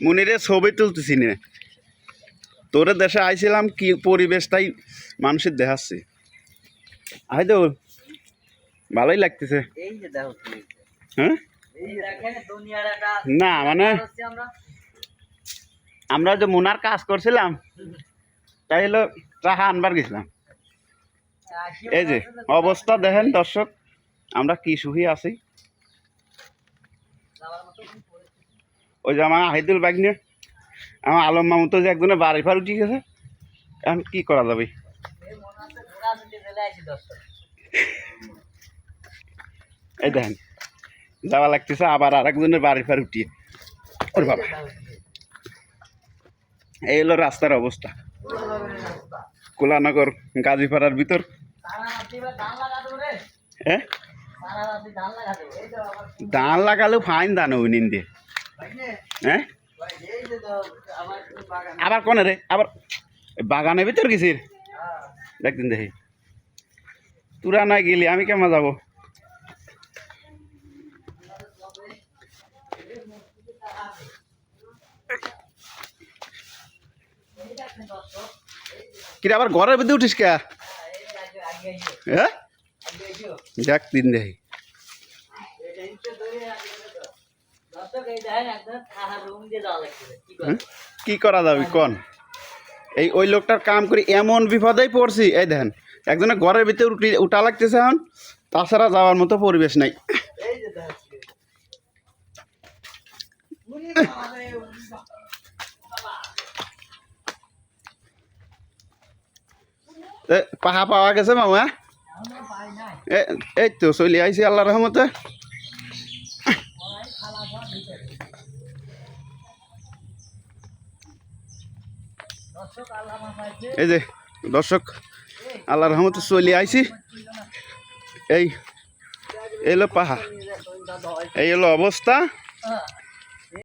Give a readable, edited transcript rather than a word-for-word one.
মুনিরে ছবি তুলতেছি না তোরে দেশে আইছিলাম কি পরিবেশটাই মানুষের দেখাচ্ছি আই তো ভালোই লাগতেছে হ্যাঁ না মানে আমরা যে মুনার কাজ করছিলাম তাই হলো টাকা আনবার গেছিলাম এই যে অবস্থা দেখেন দর্শক আমরা কি সুখী আছি ওই যে আমার আহিদুল বাইক নিয়ে আমার আলম মামু তো যে একজনে বাড়ি ফার উঠে গেছে এখন কি করা যাবে এই দেখেন যাওয়া লাগতেছে আবার আর একজনের বাড়ি ফার উঠিয়ে ওর বাবা এই হলো রাস্তার অবস্থা কোলানগর গাজীপাড়ার ভিতর হ্যাঁ ধান লাগালেও ফাইন ধান ওই নিন দিয়ে হ্যাঁ আবার কোনে রে আবার বাগানের ভিতর গেছিস দেখদিন দেখি তোরা না গেলি আমি কেমন যাবো কিরে আবার ঘরের ভিতরে উঠিস কে হ্যাঁ দেখ দিন দেখি কি করা যাবে কোন এই ওই লোকটার কাম করি এমন বিপদেই পড়ছি এই দেখেন একজনের ঘরের ভিতরে উঠা লাগতেছে এখন তাছাড়া যাওয়ার মতো পরিবেশ নাই পাহা পাওয়া গেছে মামা এই তো চলে আইসি আল্লাহ রহমতে এই যে দর্শক আল্লাহর রহমতে চলে আইছি এই এলো পাহা এই হলো অবস্থা